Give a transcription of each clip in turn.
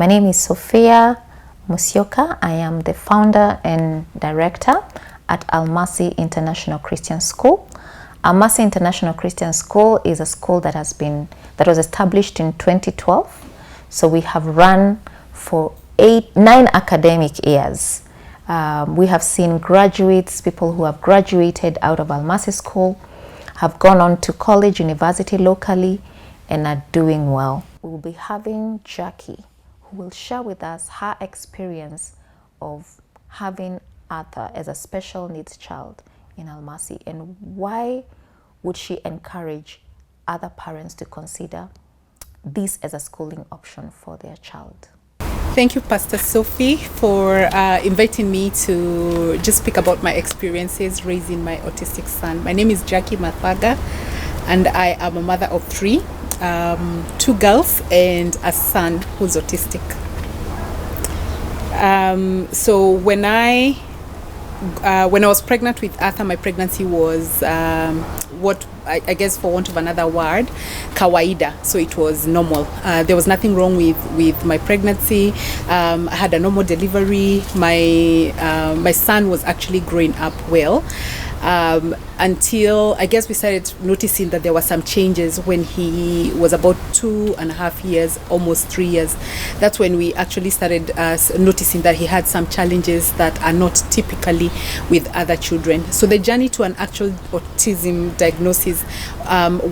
My name is Sophia Musyoka. I am the founder and director at Almasi International Christian School. Almasi International Christian School is a school that was established in 2012. So we have run for 9 academic years. We have seen graduates, people who have graduated out of Almasi School, have gone on to college, university locally, and are doing well. We will be having Jackie, who will share with us her experience of having Arthur as a special needs child in Almasi, and why would she encourage other parents to consider this as a schooling option for their child. Thank you, Pastor Sophie, for inviting me to just speak about my experiences raising my autistic son. My name is Jackie Mathaga, and I am a mother of 3, 2 girls and a son who's autistic. So when I was pregnant with Arthur, my pregnancy was what I guess, for want of another word, kawaida. So it was normal. There was nothing wrong with my pregnancy. I had a normal delivery. My son was actually growing up well. Until I guess we started noticing that there were some changes when he was about 2.5 years, almost 3 years. That's when we actually started noticing that he had some challenges that are not typically with other children. So the journey to an actual autism diagnosis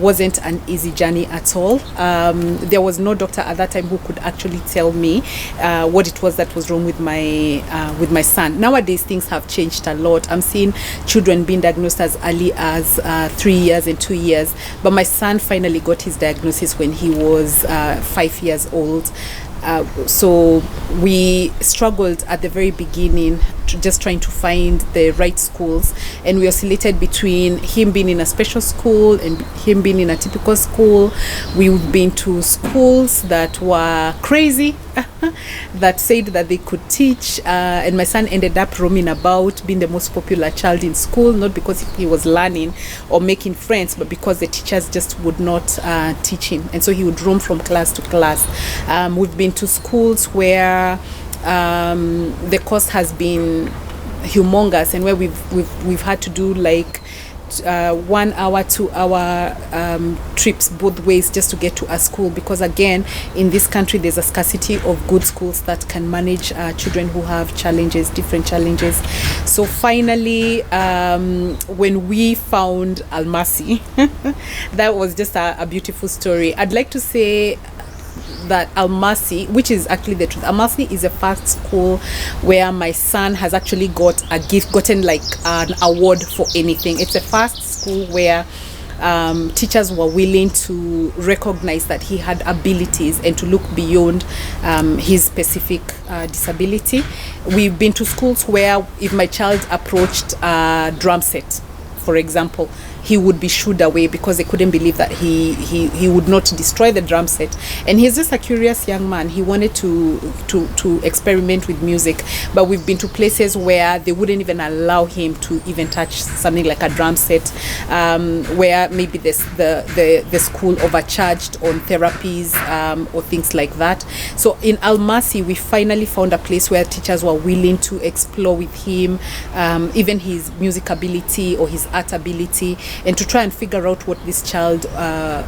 wasn't an easy journey at all. There was no doctor at that time who could actually tell me what it was that was wrong with my son. Nowadays things have changed a lot. I'm seeing children being diagnosed as early as 3 years and 2 years, but my son finally got his diagnosis when he was 5 years old. So we struggled at the very beginning just trying to find the right schools, and we oscillated between him being in a special school and him being in a typical school. We've been to schools that were crazy that said that they could teach, and my son ended up roaming about, being the most popular child in school, not because he was learning or making friends, but because the teachers just would not teach him, and so he would roam from class to class. We've been to schools where the cost has been humongous, and where we've had to do like 1 hour, 2 hour trips both ways just to get to a school, because again, in this country there's a scarcity of good schools that can manage children who have challenges, different challenges. So finally, when we found Almasi, that was just a beautiful story. I'd like to say that Almasi, which is actually the truth, Almasi is the first school where my son has actually gotten like an award for anything. It's the first school where teachers were willing to recognize that he had abilities and to look beyond his specific disability. We've been to schools where if my child approached a drum set, for example, he would be shooed away because they couldn't believe that he would not destroy the drum set. And he's just a curious young man. He wanted to experiment with music, but we've been to places where they wouldn't even allow him to even touch something like a drum set, where maybe the school overcharged on therapies or things like that. So in Almasi, we finally found a place where teachers were willing to explore with him even his music ability or his art ability, and to try and figure out what this child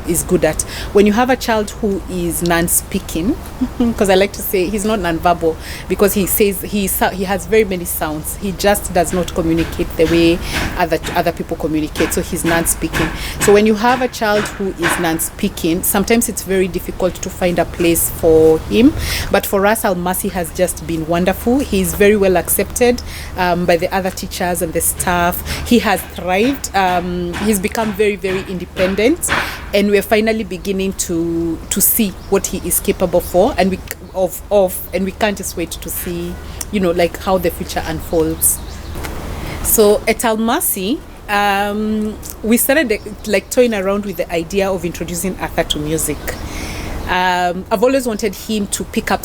is good at. When you have a child who is non-speaking, because I like to say he's not non-verbal, because he says he has very many sounds. He just does not communicate the way other people communicate. So he's non-speaking. So when you have a child who is non-speaking, sometimes it's very difficult to find a place for him. But for us, Almasi has just been wonderful. He's very well accepted by the other teachers and the staff. He has thrived. He's become very, very independent, and we're finally beginning to see what he is capable for, and we can't just wait to see, like how the future unfolds. So at Almasi, we started like toying around with the idea of introducing Arthur to music. I've always wanted him to pick up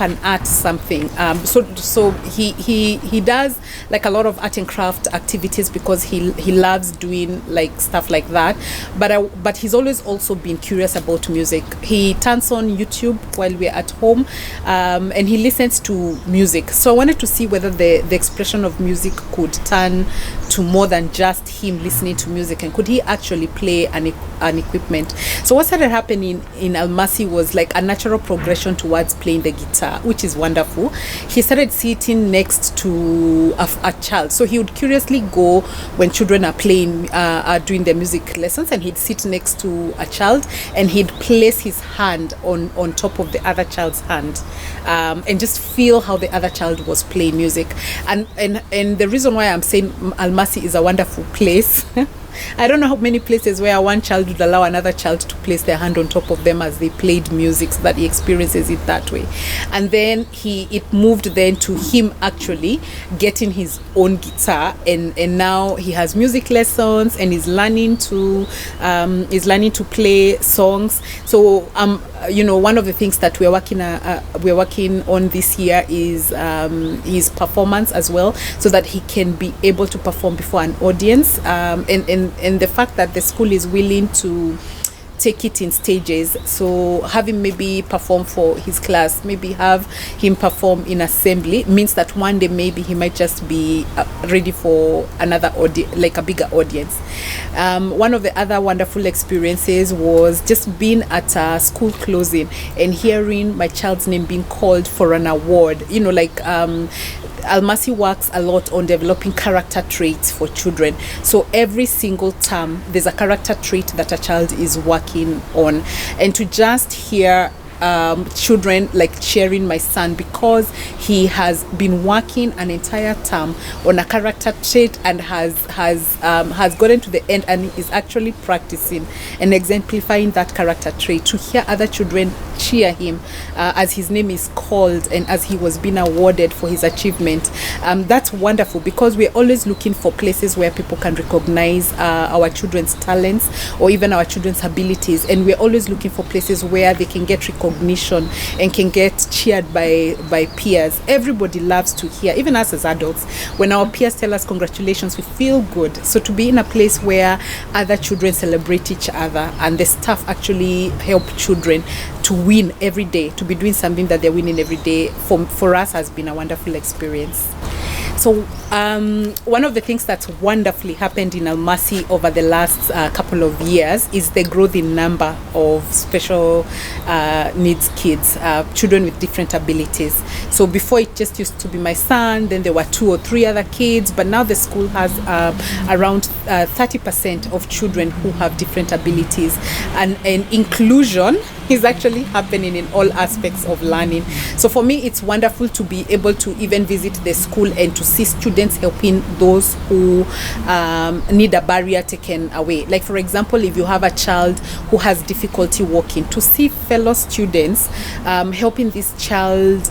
an art something. So he does like a lot of art and craft activities because he loves doing like stuff like that. But he's always also been curious about music. He turns on YouTube while we're at home, and he listens to music. So I wanted to see whether the expression of music could turn to more than just him listening to music, and could he actually play an equipment. So what started happening in Almasi was like a natural progression towards playing the guitar, which is wonderful. He started sitting next to a child, so he would curiously go when children are playing, are doing their music lessons, and he'd sit next to a child and he'd place his hand on top of the other child's hand, and just feel how the other child was playing music. And the reason why I'm saying Almasi is a wonderful place I don't know how many places where one child would allow another child to place their hand on top of them as they played music, so that he experiences it that way. And then it moved then to him actually getting his own guitar, and now he has music lessons and is learning to play songs. So one of the things that we're working on this year is his performance as well, so that he can be able to perform before an audience, and the fact that the school is willing to take it in stages. So have him maybe perform for his class, maybe have him perform in assembly, means that one day maybe he might just be ready for another audience, like a bigger audience. One of the other wonderful experiences was just being at a school closing and hearing my child's name being called for an award. Almasi works a lot on developing character traits for children. So every single term, there's a character trait that a child is working on. And to just hear children like cheering my son because he has been working an entire term on a character trait and has gotten to the end and is actually practicing and exemplifying that character trait. To hear other children cheer him as his name is called and as he was being awarded for his achievement, that's wonderful, because we're always looking for places where people can recognize our children's talents or even our children's abilities, and we're always looking for places where they can get recognition and can get cheered by peers. Everybody loves to hear, even us as adults, when our peers tell us congratulations, we feel good. So to be in a place where other children celebrate each other and the staff actually help children to win every day, to be doing something that they're winning every day, for us has been a wonderful experience. So one of the things that's wonderfully happened in Almasi over the last couple of years is the growth in number of special needs kids, children with different abilities. So before it just used to be my son, then there were 2 or 3 other kids, but now the school has around 30% of children who have different abilities, and inclusion is actually happening in all aspects of learning. So for me, it's wonderful to be able to even visit the school and to see students helping those who need a barrier taken away. Like for example, if you have a child who has difficulty walking, to see fellow students helping this child,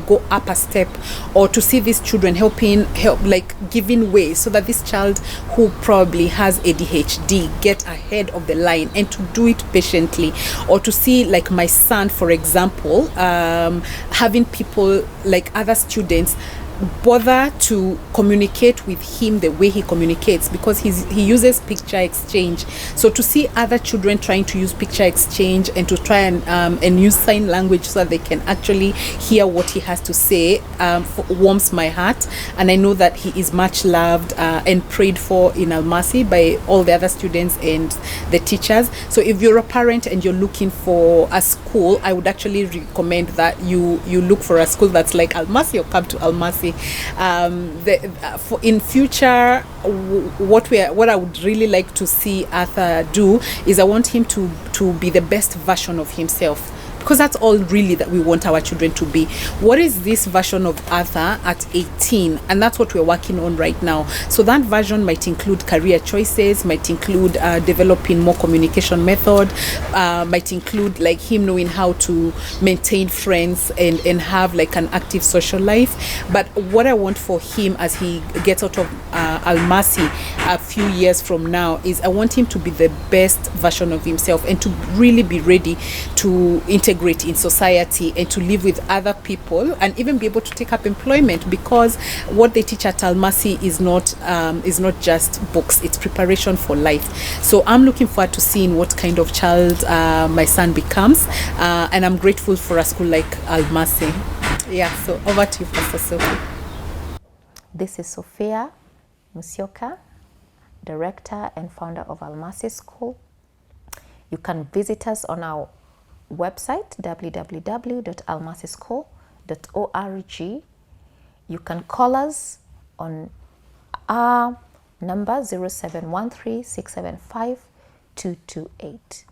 go up a step, or to see these children giving way so that this child who probably has ADHD get ahead of the line and to do it patiently, or to see like my son, for example, having people like other students bother to communicate with him the way he communicates, because he uses picture exchange. So to see other children trying to use picture exchange and to try and use sign language so that they can actually hear what he has to say warms my heart. And I know that he is much loved and prayed for in Almasi by all the other students and the teachers. So if you're a parent and you're looking for a school, I would actually recommend that you look for a school that's like Almasi, or come to Almasi. In future, what I would really like to see Arthur do is I want him to be the best version of himself, because that's all really that we want our children to be. What is this version of Arthur at 18? And that's what we're working on right now. So that version might include career choices, might include developing more communication method, might include like him knowing how to maintain friends and have like an active social life. But what I want for him as he gets out of Almasi a few years from now is I want him to be the best version of himself and to really be ready to integrate in society and to live with other people and even be able to take up employment, because what they teach at Almasi is not just books, it's preparation for life. So I'm looking forward to seeing what kind of child my son becomes, and I'm grateful for a school like Almasi. Yeah, so over to you, Pastor Sophie. This is Sophia Musyoka, Director and Founder of Almasi School. You can visit us on our website, www.almasischool.org. You can call us on our number 0713 675 228.